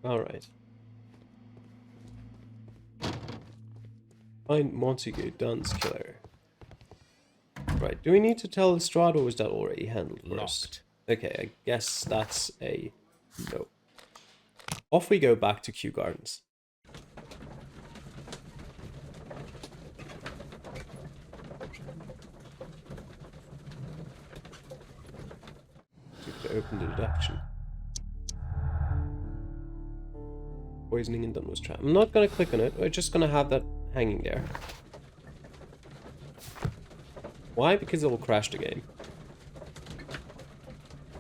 Alright. Find Montague Dunn's killer. Right, do we need to tell Lestrade, or is that already handled for us? Locked. Okay, I guess that's a no. Off we go back to Kew Gardens. To open the deduction. Poisoning in Dunwich trap. I'm not gonna click on it, we're just gonna have that hanging there. Why? Because it will crash the game.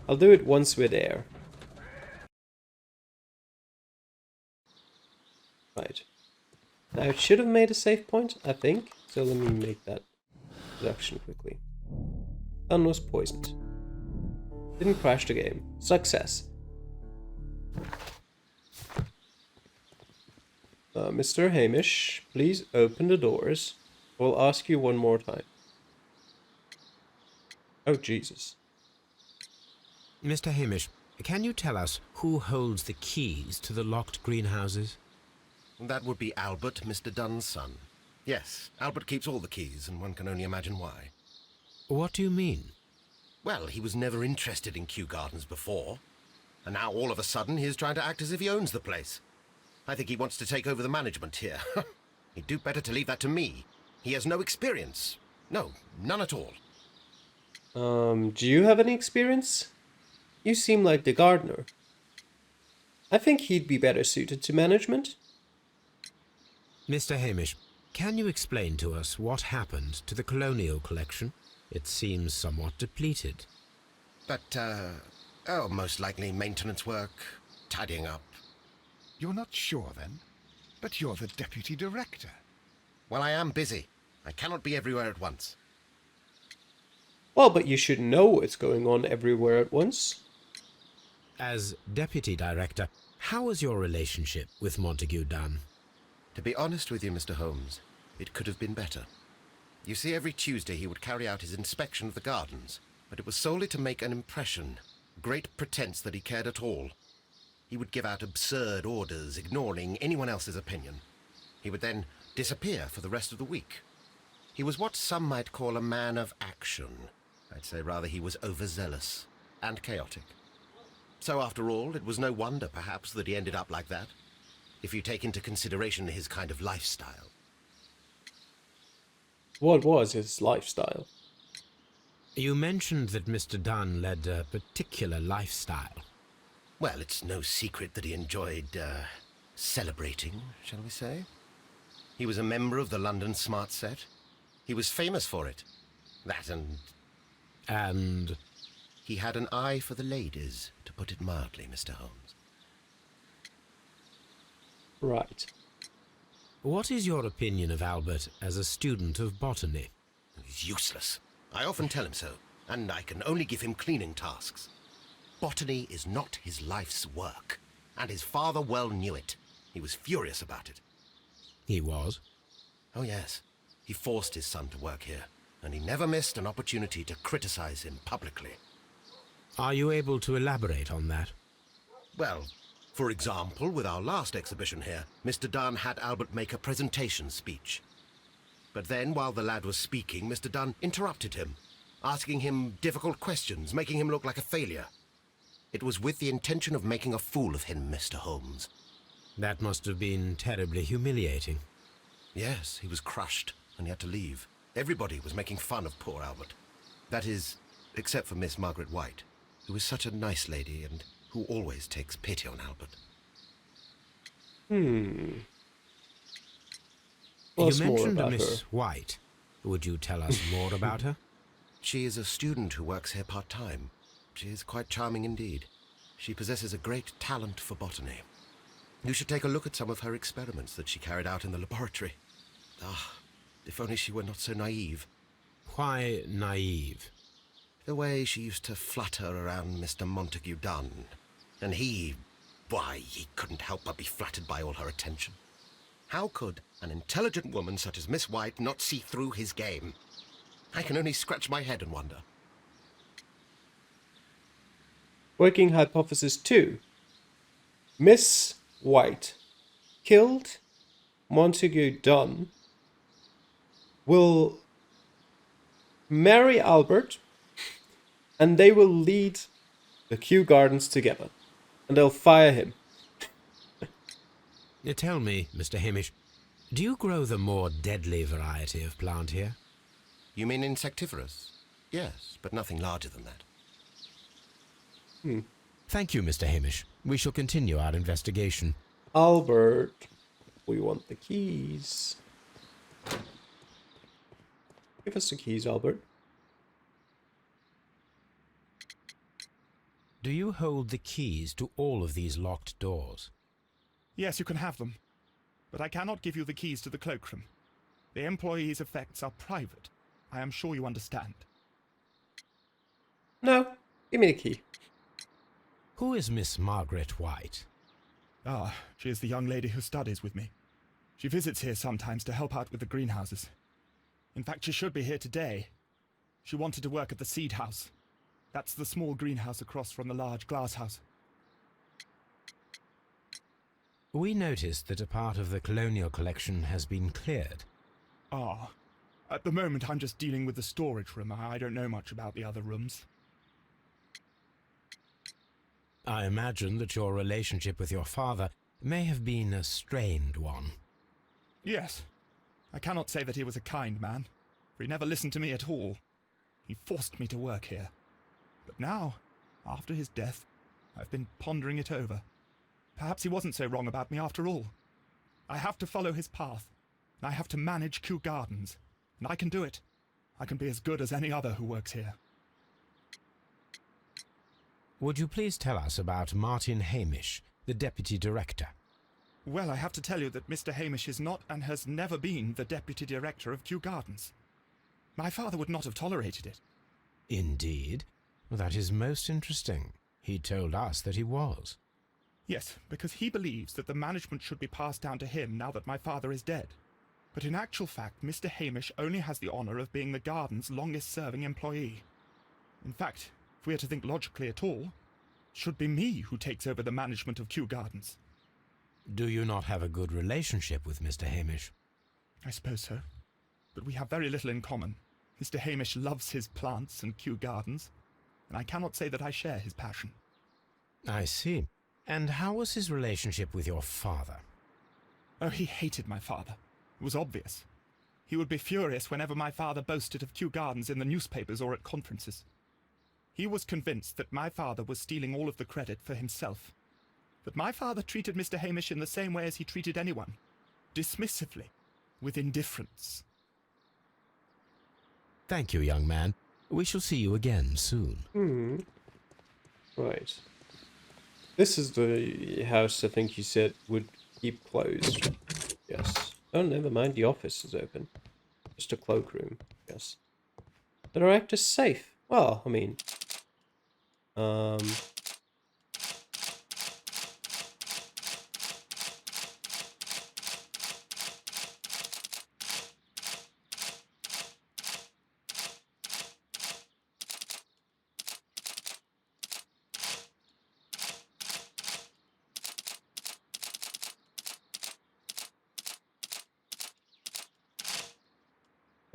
I'll do it once we're there. Right. Now it should have made a save point, I think. So let me make that deduction quickly. Dunn was poisoned. Didn't crash the game. Success. Mr. Hamish, please open the doors. We'll ask you one more time. Oh, Jesus. Mr. Hamish, can you tell us who holds the keys to the locked greenhouses? That would be Albert, Mr. Dunn's son. Yes, Albert keeps all the keys, and one can only imagine why. What do you mean? Well, he was never interested in Kew Gardens before, and now all of a sudden he is trying to act as if he owns the place. I think he wants to take over the management here. He'd do better to leave that to me. He has no experience. No, none at all. Do you have any experience? You seem like the gardener. I think he'd be better suited to management. Mr. Hamish, can you explain to us what happened to the colonial collection? It seems somewhat depleted. But, most likely maintenance work, tidying up. You're not sure, then? But you're the deputy director. Well, I am busy. I cannot be everywhere at once. Well, but you should know what's going on everywhere at once. As deputy director, how is your relationship with Montague Dunn? To be honest with you, Mr. Holmes, it could have been better. You see, every Tuesday he would carry out his inspection of the gardens, but it was solely to make an impression, great pretense that he cared at all. He would give out absurd orders, ignoring anyone else's opinion. He would then disappear for the rest of the week. He was what some might call a man of action. I'd say rather he was overzealous and chaotic. So after all, it was no wonder, perhaps, that he ended up like that, if you take into consideration his kind of lifestyle. What was his lifestyle? You mentioned that Mr. Dunn led a particular lifestyle. Well, it's no secret that he enjoyed, celebrating, shall we say? He was a member of the London Smart Set. He was famous for it. That and... And... He had an eye for the ladies, to put it mildly, Mr. Holmes. Right. What is your opinion of Albert as a student of botany? He's useless. I often tell him so, and I can only give him cleaning tasks. Botany is not his life's work, and his father well knew it. He was furious about it. He was? Oh, yes. He forced his son to work here, and he never missed an opportunity to criticize him publicly. Are you able to elaborate on that? Well, for example, with our last exhibition here, Mr. Dunn had Albert make a presentation speech. But then, while the lad was speaking, Mr. Dunn interrupted him, asking him difficult questions, making him look like a failure. It was with the intention of making a fool of him, Mr. Holmes. That must have been terribly humiliating. Yes, he was crushed, and he had to leave. Everybody was making fun of poor Albert. That is, except for Miss Margaret White, who is such a nice lady and who always takes pity on Albert. What's you more mentioned a about Miss her? White. Would you tell us more about her? She is a student who works here part-time. She is quite charming indeed. She possesses a great talent for botany. You should take a look at some of her experiments that she carried out in the laboratory. Ah, if only she were not so naive. Why naive? The way she used to flutter around Mr. Montague Dunn. And he couldn't help but be flattered by all her attention. How could an intelligent woman such as Miss White not see through his game? I can only scratch my head and wonder. Working hypothesis 2. Miss White killed Montague Dunn will marry Albert, and they will lead the Kew Gardens together, and they'll fire him. Tell me, Mr. Hamish, do you grow the more deadly variety of plant here? You mean insectivorous? Yes, but nothing larger than that. Thank you, Mr. Hamish. We shall continue our investigation. Albert, we want the keys. Give us the keys, Albert. Do you hold the keys to all of these locked doors? Yes, you can have them. But I cannot give you the keys to the cloakroom. The employees' effects are private. I am sure you understand. No, give me the key. Who is Miss Margaret White? Ah, she is the young lady who studies with me. She visits here sometimes to help out with the greenhouses. In fact, she should be here today. She wanted to work at the seed house. That's the small greenhouse across from the large glass house. We noticed that a part of the colonial collection has been cleared. Ah, at the moment I'm just dealing with the storage room. I don't know much about the other rooms. I imagine that your relationship with your father may have been a strained one. Yes. I cannot say that he was a kind man, for he never listened to me at all. He forced me to work here. But now, after his death, I've been pondering it over. Perhaps he wasn't so wrong about me after all. I have to follow his path, and I have to manage Kew Gardens, and I can do it. I can be as good as any other who works here. Would you please tell us about Martin Hamish, the deputy director? Well, I have to tell you that Mr. Hamish is not and has never been the deputy director of Kew Gardens. My father would not have tolerated it. Indeed? That is most interesting. He told us that he was. Yes, because he believes that the management should be passed down to him now that my father is dead. But in actual fact, Mr. Hamish only has the honour of being the garden's longest-serving employee. In fact, if we are to think logically at all, it should be me who takes over the management of Kew Gardens. Do you not have a good relationship with Mr. Hamish? I suppose so. But we have very little in common. Mr. Hamish loves his plants and Kew Gardens, and I cannot say that I share his passion. I see. And how was his relationship with your father? Oh, he hated my father. It was obvious. He would be furious whenever my father boasted of Kew Gardens in the newspapers or at conferences. He was convinced that my father was stealing all of the credit for himself. But my father treated Mr. Hamish in the same way as he treated anyone. Dismissively. With indifference. Thank you, young man. We shall see you again soon. Right. This is the house I think you said would keep closed. Yes. Oh, never mind. The office is open. Just a cloakroom. Yes. The director's safe. Well, I mean...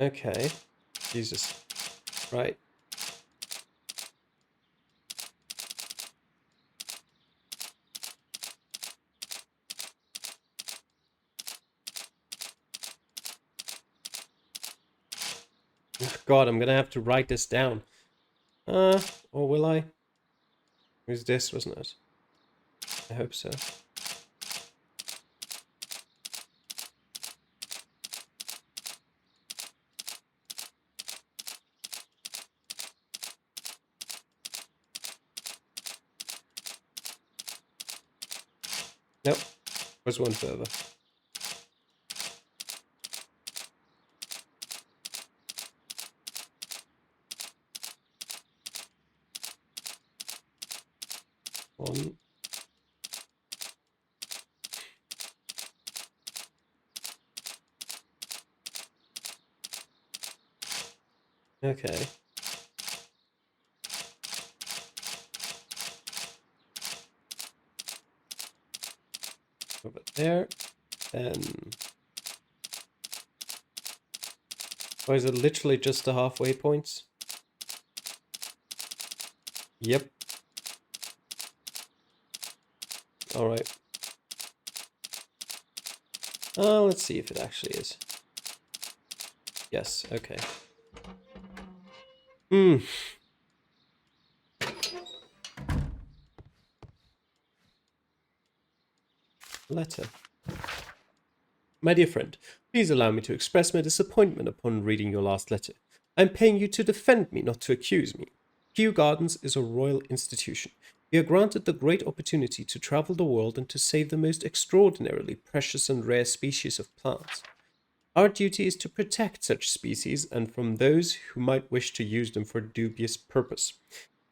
Okay. Jesus. Right. God, I'm gonna have to write this down. Or will I? It was this, wasn't it? I hope so. Nope. Was one further. One. Okay. over there. Then... Or is it literally just the halfway points? Yep. Alright. Let's see if it actually is. Yes, okay. Letter. My dear friend, please allow me to express my disappointment upon reading your last letter. I am paying you to defend me, not to accuse me. Kew Gardens is a royal institution. We are granted the great opportunity to travel the world and to save the most extraordinarily precious and rare species of plants. Our duty is to protect such species and from those who might wish to use them for dubious purpose.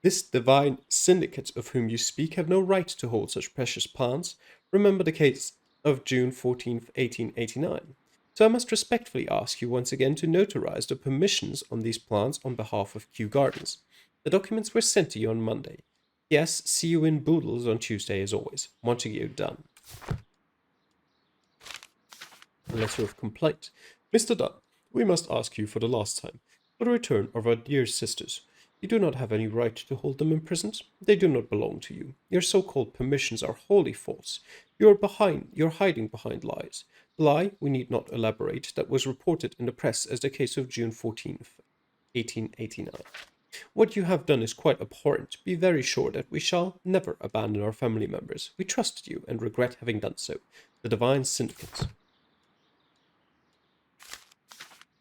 This divine syndicate of whom you speak have no right to hold such precious plants. Remember the case of June 14th, 1889. So I must respectfully ask you once again to notarize the permissions on these plants on behalf of Kew Gardens. The documents were sent to you on Monday. Yes, see you in Boodles on Tuesday as always. Montague Dunn. A letter of complaint. Mr. Dunn, we must ask you for the last time for the return of our dear sisters. You do not have any right to hold them imprisoned. They do not belong to you. Your so-called permissions are wholly false. You're hiding behind lies. The lie, we need not elaborate, that was reported in the press as the case of June 14th, 1889. What you have done is quite abhorrent. Be very sure that we shall never abandon our family members. We trusted you and regret having done so. The Divine Syndicate.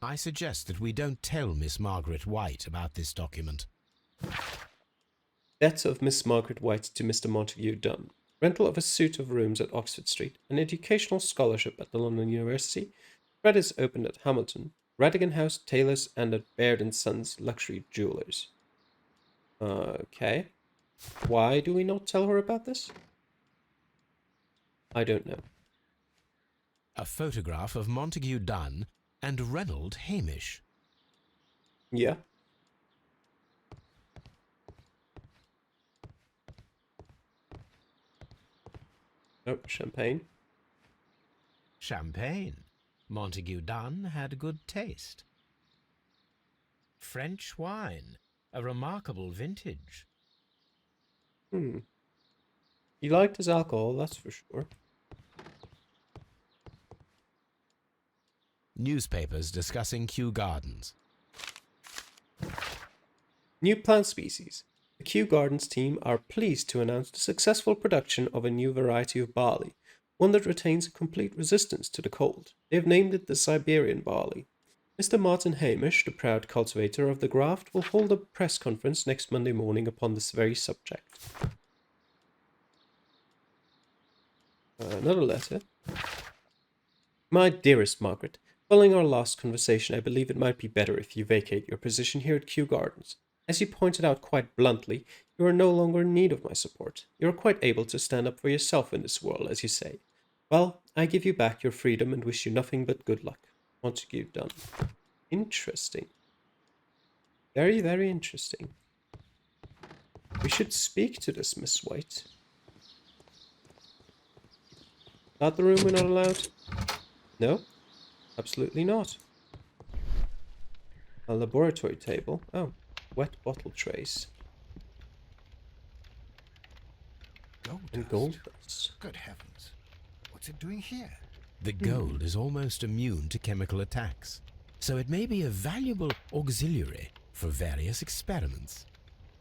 I suggest that we don't tell Miss Margaret White about this document. Debt of Miss Margaret White to Mr. Montague Dunn. Rental of a suite of rooms at Oxford Street. An educational scholarship at the London University. Credits opened at Hamilton. Radigan House, Taylor's, and at Baird & Sons Luxury Jewelers. Okay. Why do we not tell her about this? I don't know. A photograph of Montague Dunn and Reynold Hamish. Yeah. Oh, champagne. Champagne. Montague Dunn had good taste. French wine. A remarkable vintage. He liked his alcohol, that's for sure. Newspapers discussing Kew Gardens. New plant species. The Kew Gardens team are pleased to announce the successful production of a new variety of barley, one that retains a complete resistance to the cold. They have named it the Siberian barley. Mr. Martin Hamish, the proud cultivator of the graft, will hold a press conference next Monday morning upon this very subject. Another letter. My dearest Margaret, following our last conversation, I believe it might be better if you vacate your position here at Kew Gardens. As you pointed out quite bluntly, you are no longer in need of my support. You are quite able to stand up for yourself in this world, as you say. Well, I give you back your freedom and wish you nothing but good luck. Montague Dunn. Interesting. Very, very interesting. We should speak to this Miss White. Not the room we're not allowed? No, absolutely not. A laboratory table. Oh, wet bottle trays. Gold And dust. gold dust. Good heavens. What's it doing here? The gold is almost immune to chemical attacks, so it may be a valuable auxiliary for various experiments.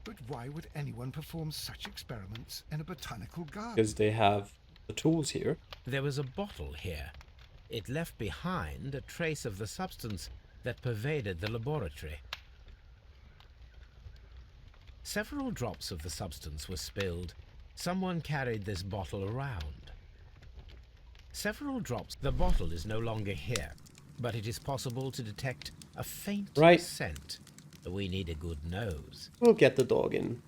But why would anyone perform such experiments in a botanical garden? Because they have the tools here. There was a bottle here. It left behind a trace of the substance that pervaded the laboratory. Several drops of the substance were spilled. Someone carried this bottle around. Several drops. The bottle is no longer here, but it is possible to detect a faint scent. We need a good nose. We'll get the dog in.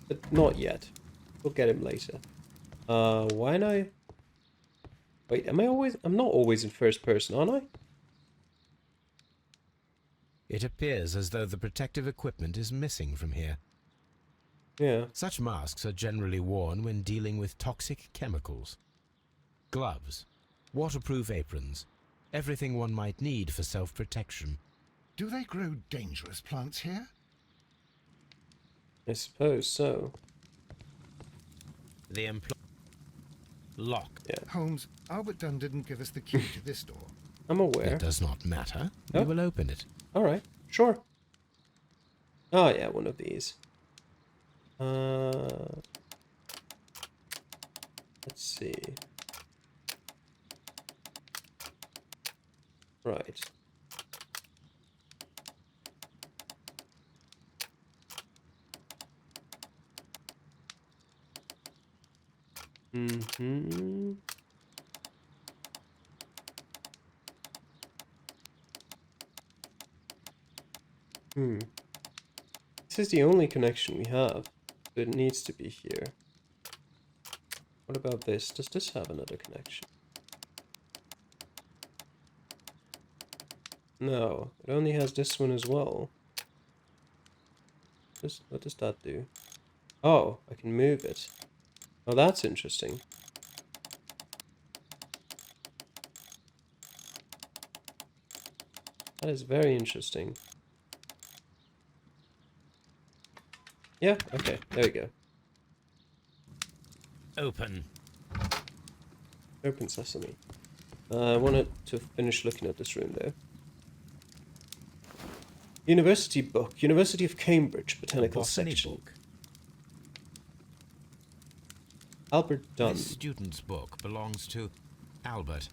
But not yet. We'll get him later. Why am I... Wait, am I always... I'm not always in first person, aren't I? It appears as though the protective equipment is missing from here. Yeah. Such masks are generally worn when dealing with toxic chemicals. Gloves, waterproof aprons, everything one might need for self-protection. Do they grow dangerous plants here? I suppose so. The lock. Yeah, Holmes, Albert Dunn didn't give us the key to this door. I'm aware. It does not matter. Oh. We will open it. Alright, sure. Oh yeah, one of these. Let's see. Right. Mm-hmm. This is the only connection we have. So it needs to be here. What about this? Does this have another connection? No, it only has this one as well. What does that do? Oh, I can move it. Oh, that's interesting. That is very interesting. Yeah, okay, there we go. Open. Open sesame. I wanted to finish looking at this room though. University book. University of Cambridge Botanical Botany Section. book. Albert Dunn. This student's book belongs to Albert.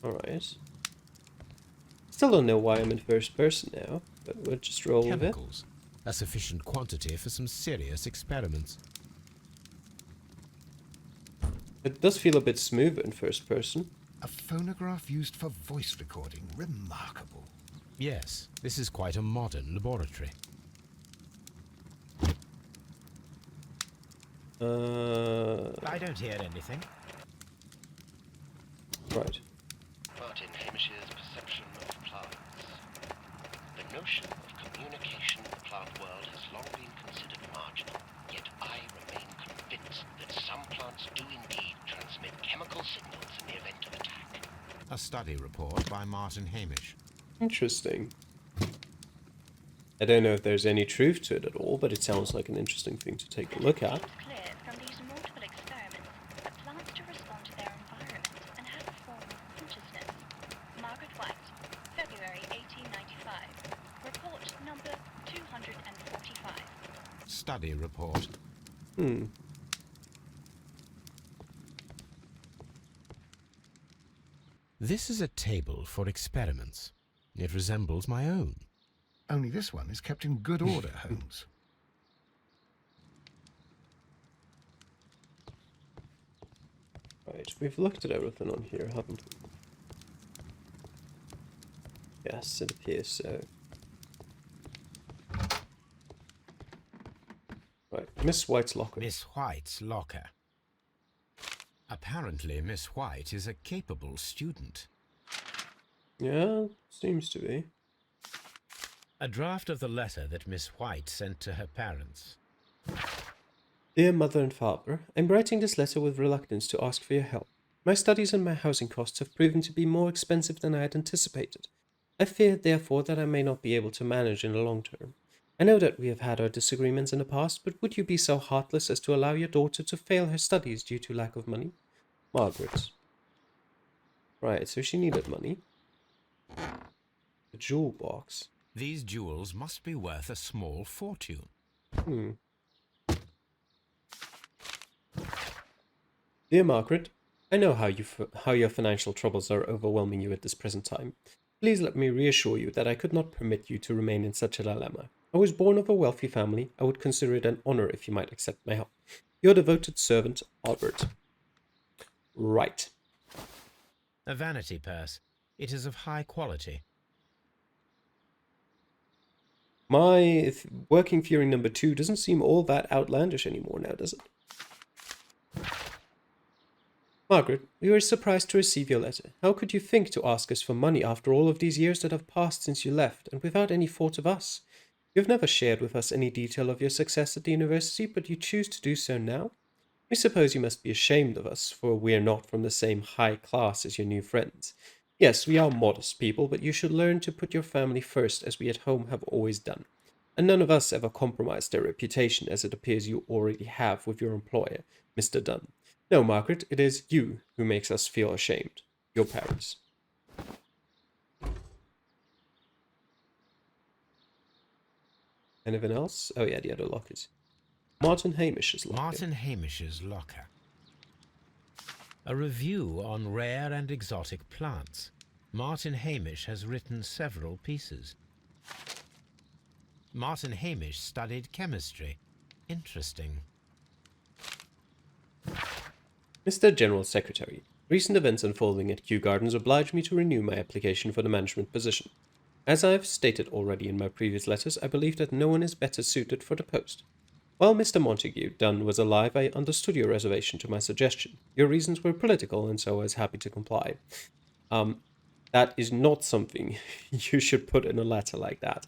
Alright. Still don't know why I'm in first person now, but we'll just roll with it. Chemicals. A sufficient quantity for some serious experiments. It does feel a bit smoother in first person. A phonograph used for voice recording. Remarkable. Yes, this is quite a modern laboratory. I don't hear anything. Right. Martin Hamish's perception of plants. The notion of communication in the plant world has long been considered marginal, yet I remain convinced that some plants do indeed transmit chemical signals in the event of attack. A study report by Martin Hamish. Interesting. I don't know if there's any truth to it at all, but it sounds like an interesting thing to take a look at. It seems clear from these multiple experiments that plants do respond to their environment and have a form of consciousness. Margaret White, February 1895. Report number 245. Study report. This is a table for experiments. It resembles my own. Only this one is kept in good order, Holmes. Right, we've looked at everything on here, haven't we? Yes, it appears so. Right, Miss White's locker. Miss White's locker. Apparently, Miss White is a capable student. Yeah, seems to be. A draft of the letter that Miss White sent to her parents. Dear Mother and Father, I'm writing this letter with reluctance to ask for your help. My studies and my housing costs have proven to be more expensive than I had anticipated. I fear, therefore, that I may not be able to manage in the long term. I know that we have had our disagreements in the past, but would you be so heartless as to allow your daughter to fail her studies due to lack of money? Margaret. Right, so she needed money. A jewel box. These jewels must be worth a small fortune. Dear Margaret, I know how your financial troubles are overwhelming you at this present time. Please let me reassure you that I could not permit you to remain in such a dilemma. I was born of a wealthy family. I would consider it an honor if you might accept my help. Your devoted servant, Albert. Right. A vanity purse. It is of high quality. My working theory number 2 doesn't seem all that outlandish anymore now, does it? Margaret, we were surprised to receive your letter. How could you think to ask us for money after all of these years that have passed since you left, and without any thought of us? You have never shared with us any detail of your success at the university, but you choose to do so now? We suppose you must be ashamed of us, for we are not from the same high class as your new friends. Yes, we are modest people, but you should learn to put your family first, as we at home have always done. And none of us ever compromised their reputation, as it appears you already have with your employer, Mr. Dunn. No, Margaret, it is you who makes us feel ashamed. Your parents. Anything else? Oh yeah, the other lockers. Martin Hamish's locker. Martin Hamish's locker. A review on rare and exotic plants. Martin Hamish has written several pieces. Martin Hamish studied chemistry. Interesting. Mr. General Secretary, recent events unfolding at Kew Gardens oblige me to renew my application for the management position. As I have stated already in my previous letters, I believe that no one is better suited for the post. While Mr. Montague Dunn was alive, I understood your reservation to my suggestion. Your reasons were political, and so I was happy to comply. That is not something you should put in a letter like that.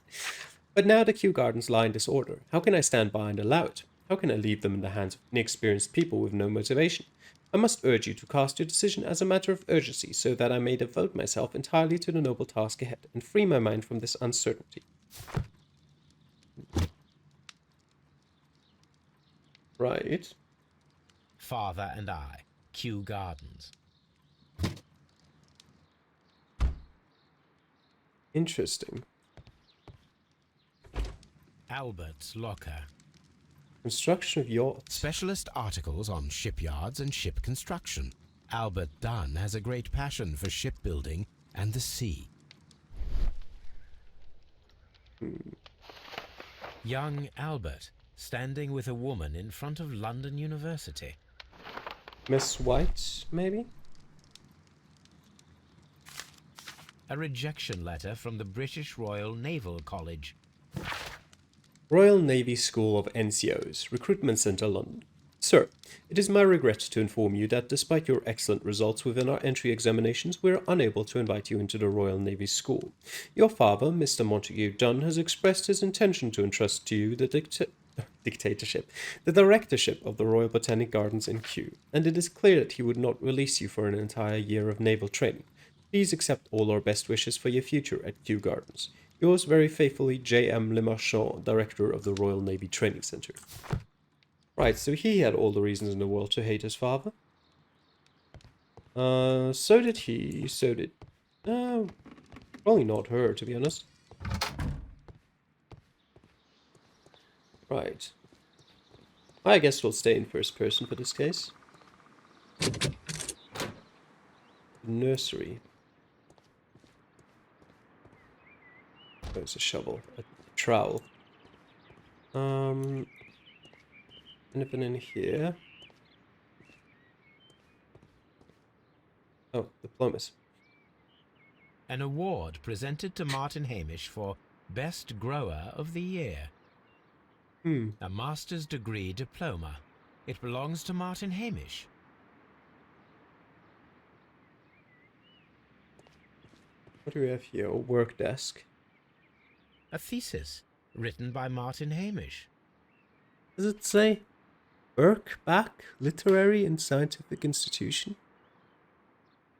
But now the Kew Gardens lie in disorder. How can I stand by and allow it? How can I leave them in the hands of inexperienced people with no motivation? I must urge you to cast your decision as a matter of urgency, so that I may devote myself entirely to the noble task ahead, and free my mind from this uncertainty. Right. Father and I. Kew Gardens. Interesting. Albert's locker. Construction of yachts. Specialist articles on shipyards and ship construction. Albert Dunn has a great passion for shipbuilding and the sea. Young Albert, standing with a woman in front of London University. Miss White, maybe? A rejection letter from the British Royal Naval College. Royal Navy School of NCOs, Recruitment Centre, London. Sir, it is my regret to inform you that despite your excellent results within our entry examinations, we are unable to invite you into the Royal Navy School. Your father, Mr. Montague Dunn, has expressed his intention to entrust to you the directorship of the Royal Botanic Gardens in Kew, and it is clear that he would not release you for an entire year of naval training. Please accept all our best wishes for your future at Kew Gardens. Yours very faithfully, J.M. Lemarchand, Director of the Royal Navy Training Center. Right, so he had all the reasons in the world to hate his father. So did he, so did... probably not her, to be honest. Right. I guess we'll stay in first person for this case. Nursery. There's a shovel, a trowel. Anything in here? Oh, diplomas. An award presented to Martin Hamish for Best Grower of the Year. A master's degree diploma. It belongs to Martin Hamish. What do we have here? A work desk. A thesis written by Martin Hamish. Does it say Birkbeck Literary and Scientific Institution?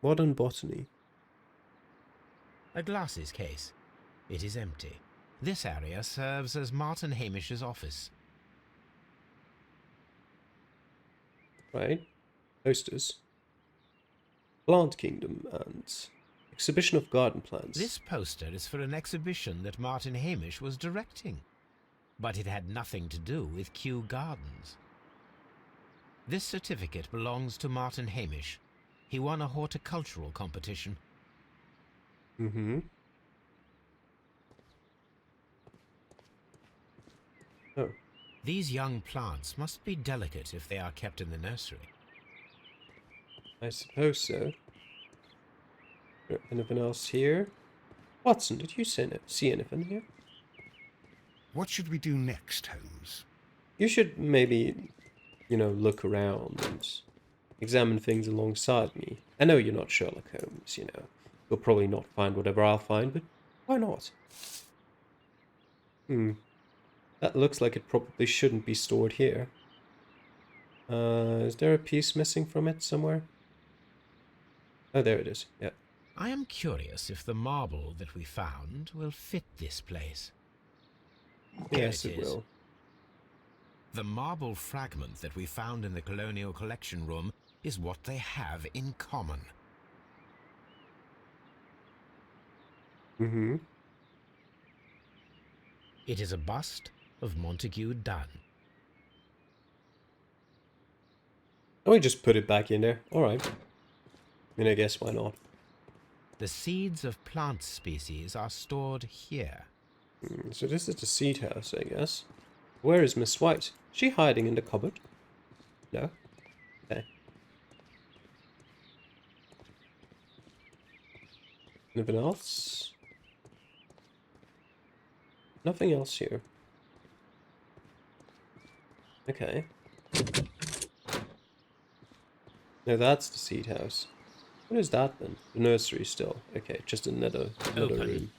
Modern Botany. A glasses case. It is empty. This area serves as Martin Hamish's office. Right. Posters. Plant Kingdom and exhibition of garden plants. This poster is for an exhibition that Martin Hamish was directing, but it had nothing to do with Kew Gardens. This certificate belongs to Martin Hamish. He won a horticultural competition. Oh. These young plants must be delicate if they are kept in the nursery. I suppose so. Anything else here? Watson, did you see anything here? What should we do next, Holmes? You should maybe, look around and examine things alongside me. I know you're not Sherlock Holmes, You'll probably not find whatever I'll find, but why not? That looks like it probably shouldn't be stored here. Is there a piece missing from it somewhere? Oh, there it is. Yeah. I am curious if the marble that we found will fit this place. Here Yes, it is. will. The marble fragment that we found in the Colonial Collection Room is what they have in common. Mm-hmm. It is a bust of Montague Dunn. And we just put it back in there. Alright. I mean, I guess why not? The seeds of plant species are stored here. So this is the seed house, I guess. Where is Miss White? Is she hiding in the cupboard? No? Okay. Anything else? Nothing else here. Okay. No, that's the seed house. What is that then? The nursery still. Okay, just another Open. room.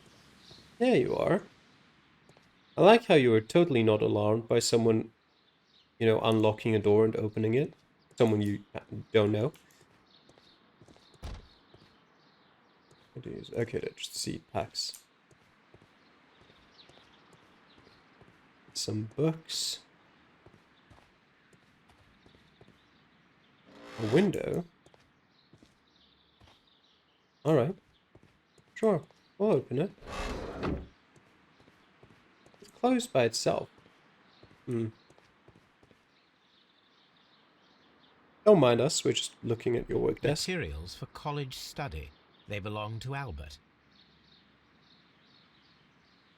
There you are. I like how you were totally not alarmed by someone, you know, unlocking a door and opening it. Someone you don't know. It is. Okay, they're just seed packs. Some books. A window. Alright. Sure. We'll open it. It's closed by itself. Don't mind us, we're just looking at your work desk. Materials for college study. They belong to Albert.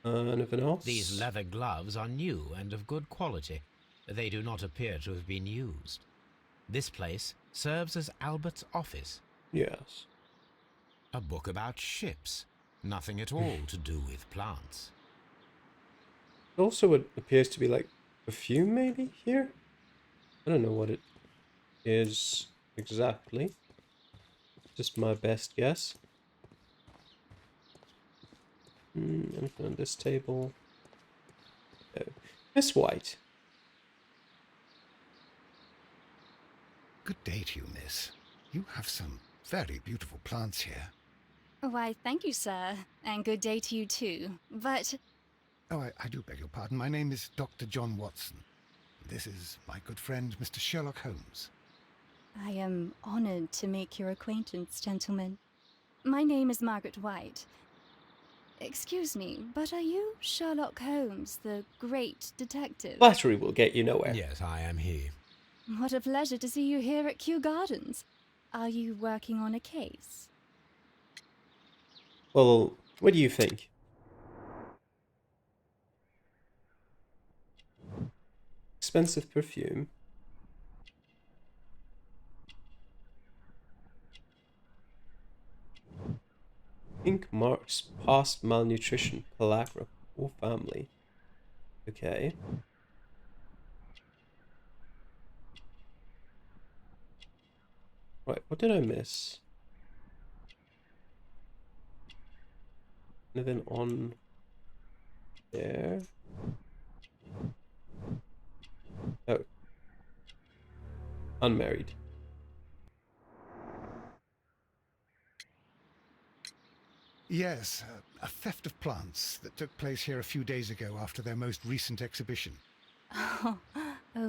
Anything else? These leather gloves are new and of good quality. They do not appear to have been used. This place serves as Albert's office. Yes. A book about ships. Nothing at all to do with plants. Also, it appears to be like perfume, maybe, here? I don't know what it is exactly. Just my best guess. Anything on this table? No. Miss White. Good day to you, miss. You have some very beautiful plants here. Why, thank you, sir. And good day to you, too. But Oh, I do beg your pardon. My name is Dr. John Watson. This is my good friend, Mr. Sherlock Holmes. I am honored to make your acquaintance, gentlemen. My name is Margaret White. Excuse me, but are you Sherlock Holmes, the great detective? Flattery will get you nowhere. Yes, I am he. What a pleasure to see you here at Kew Gardens. Are you working on a case? Well, what do you think? Expensive perfume. Pink marks past malnutrition, pellagra, or family. Okay. Right, what did I miss? Anything on there? Oh. Unmarried. Yes, a theft of plants that took place here a few days ago after their most recent exhibition. Oh,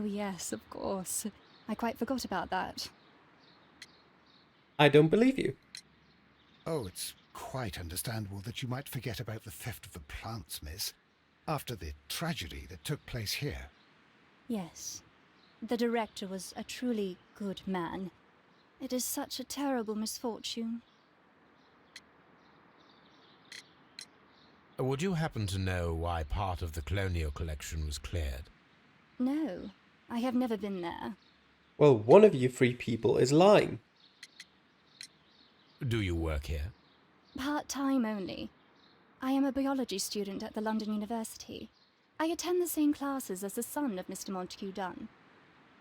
yes, of course. I quite forgot about that. I don't believe you. Oh, it's quite understandable that you might forget about the theft of the plants, miss, after the tragedy that took place here. Yes. The director was a truly good man. It is such a terrible misfortune. Would you happen to know why part of the colonial collection was cleared? No, I have never been there. Well, one of you three people is lying. Do you work here? Part-time only. I am a biology student at the London University. I attend the same classes as the son of Mr. Montague Dunn.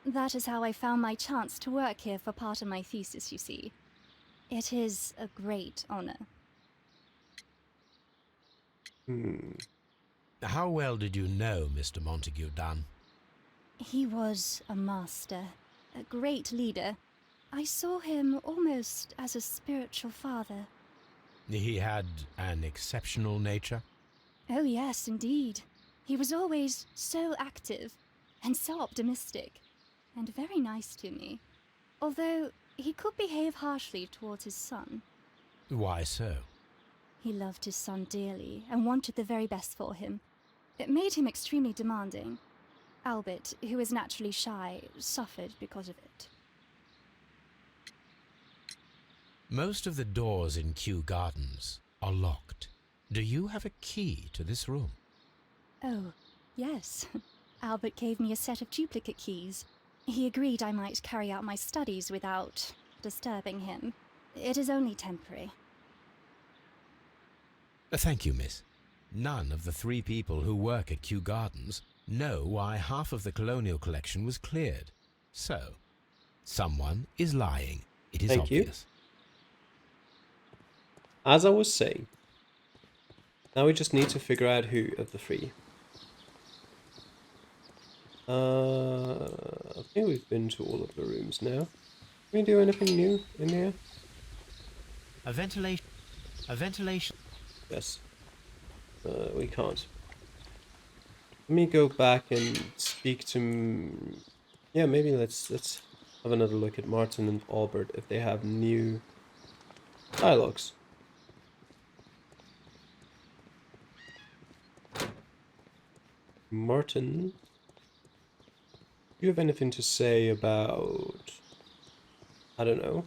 That is how I found my chance to work here for part of my thesis, you see. It is a great honor. How well did you know Mr. Montague Dunn? He was a master. a great leader. I saw him almost as a spiritual father. He had an exceptional nature? Oh, yes, indeed. He was always so active and so optimistic, and very nice to me. Although he could behave harshly towards his son. Why so? He loved his son dearly and wanted the very best for him. It made him extremely demanding. Albert, who is naturally shy, suffered because of it. Most of the doors in Kew Gardens are locked. Do you have a key to this room? Oh, yes. Albert gave me a set of duplicate keys. He agreed I might carry out my studies without disturbing him. It is only temporary. Thank you, miss. None of the 3 people who work at Kew Gardens know why half of the colonial collection was cleared. So, someone is lying. It is Thank you. obvious. As I was saying, now we just need to figure out who of the 3. I think we've been to all of the rooms now. Can we do anything new in here? A ventilation. Yes. We can't. Let me go back and speak to... Yeah, maybe let's have another look at Martin and Albert if they have new dialogues. Martin, do you have anything to say about, I don't know,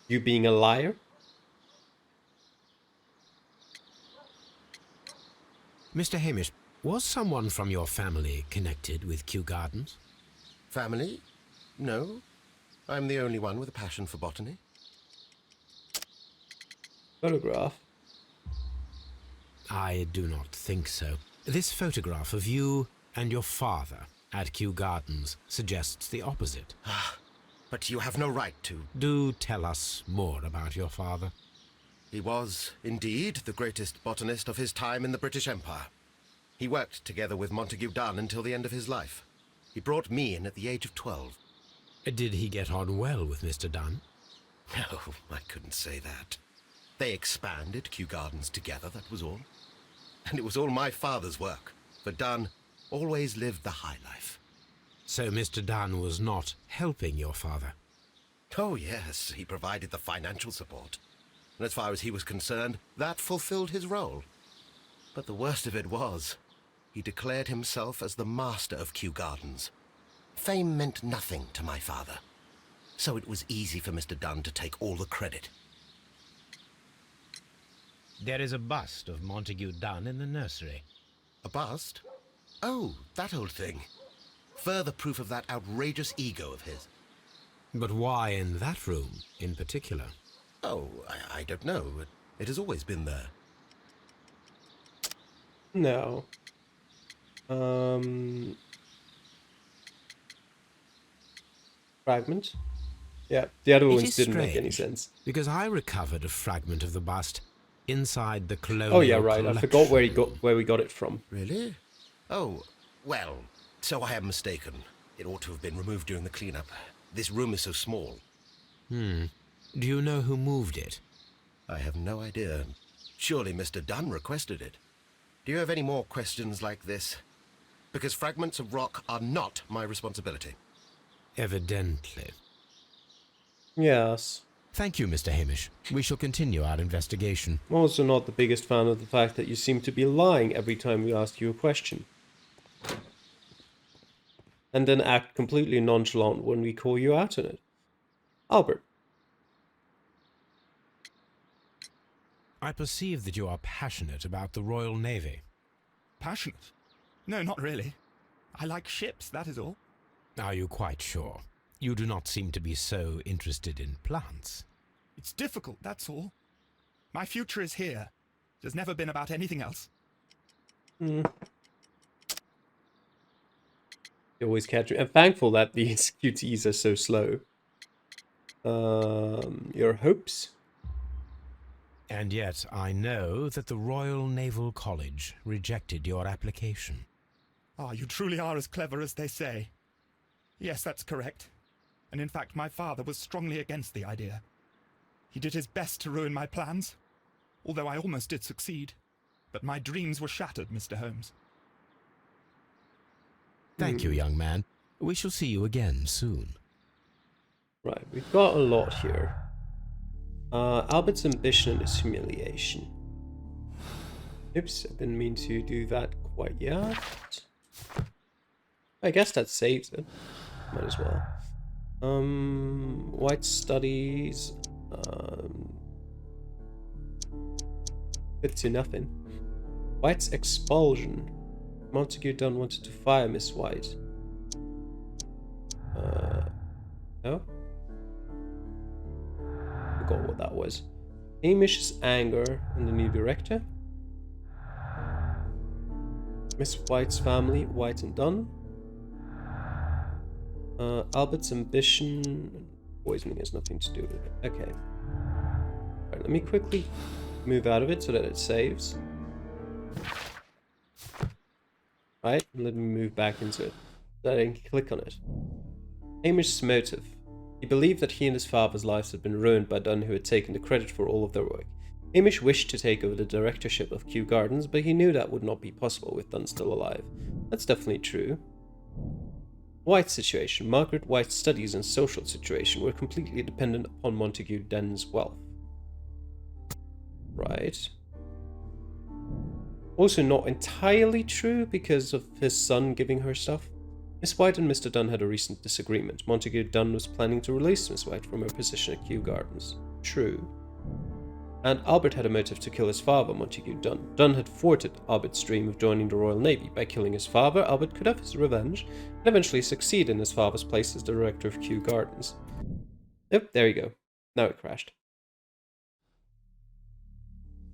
you being a liar? Mr. Hamish, was someone from your family connected with Kew Gardens? Family? No. I'm the only one with a passion for botany. Photograph. I do not think so. This photograph of you and your father at Kew Gardens suggests the opposite. But you have no right to. Do tell us more about your father. He was, indeed, the greatest botanist of his time in the British Empire. He worked together with Montague Dunn until the end of his life. He brought me in at the age of 12. Did he get on well with Mr. Dunn? No, I couldn't say that. They expanded Kew Gardens together, that was all. And it was all my father's work, for Dunn always lived the high life. So Mr. Dunn was not helping your father? Oh, yes, he provided the financial support. And as far as he was concerned, that fulfilled his role. But the worst of it was, he declared himself as the master of Kew Gardens. Fame meant nothing to my father, so it was easy for Mr. Dunn to take all the credit. There is a bust of Montague Dunn in the nursery. A bust? Oh, that old thing. Further proof of that outrageous ego of his. But why in that room in particular? Oh, I don't know. It has always been there. No. Fragment? Yeah, the other It ones is didn't make any strange, sense. because I recovered a fragment of the bust inside the colonial Oh yeah, right. I forgot where collection. we got it from. Really? Oh, well, so I am mistaken. It ought to have been removed during the cleanup. This room is so small. Do you know who moved it? I have no idea. Surely Mr. Dunn requested it. Do you have any more questions like this? Because fragments of rock are not my responsibility. Evidently. Yes. Thank you, Mr. Hamish. We shall continue our investigation. I'm also not the biggest fan of the fact that you seem to be lying every time we ask you a question. And then act completely nonchalant when we call you out on it. Albert. I perceive that you are passionate about the Royal Navy. Passionate? No, not really. I like ships, that is all. Are you quite sure? You do not seem to be so interested in plants. It's difficult, that's all. My future is here. It has never been about anything else. You always catch me. I'm thankful that these QTs are so slow. Your hopes? And yet I know that the Royal Naval College rejected your application. Ah, you truly are as clever as they say. Yes, that's correct. and in fact my father was strongly against the idea. He did his best to ruin my plans, although I almost did succeed. But my dreams were shattered, Mr. Holmes. Thank you, young man. We shall see you again soon. Right, we've got a lot here. Albert's ambition and his humiliation. Oops, I didn't mean to do that quite yet. I guess that saves it. Might as well. White studies. Good to nothing. White's expulsion. Montague Dunn wanted to fire Miss White. No? Forgot what that was. Hamish's anger on the new director. Miss White's family, White and Dunn. Albert's ambition. Poisoning has nothing to do with it. Okay. Alright, let me quickly move out of it so that it saves. Right, and let me move back into it so that I can click on it. Hamish's motive. He believed that he and his father's lives had been ruined by Dunn, who had taken the credit for all of their work. Hamish wished to take over the directorship of Kew Gardens, but he knew that would not be possible with Dunn still alive. That's definitely true. White's situation. Margaret White's studies and social situation were completely dependent upon Montague Dunn's wealth. Right. Also not entirely true because of his son giving her stuff. Miss White and Mr. Dunn had a recent disagreement. Montague Dunn was planning to release Miss White from her position at Kew Gardens. True. And Albert had a motive to kill his father, Montague Dunn. Dunn had thwarted Albert's dream of joining the Royal Navy. By killing his father, Albert could have his revenge and eventually succeed in his father's place as the director of Kew Gardens. Yep, there you go. Now it crashed.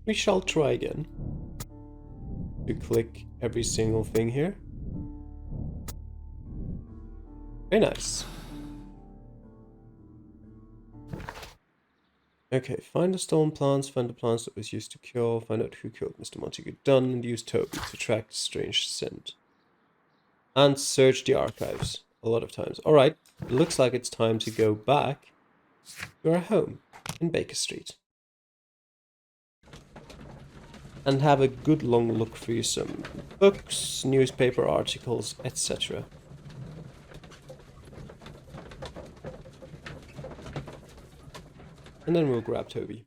We shall try again. To click every single thing here. Very nice. Okay, find the stolen plants, find the plants that was used to kill, find out who killed Mr. Montague Dunn, and use Toby to track the strange scent. And search the archives a lot of times. Alright, it looks like it's time to go back to our home in Baker Street. And have a good long look through some books, newspaper articles, etc. And then we'll grab Toby.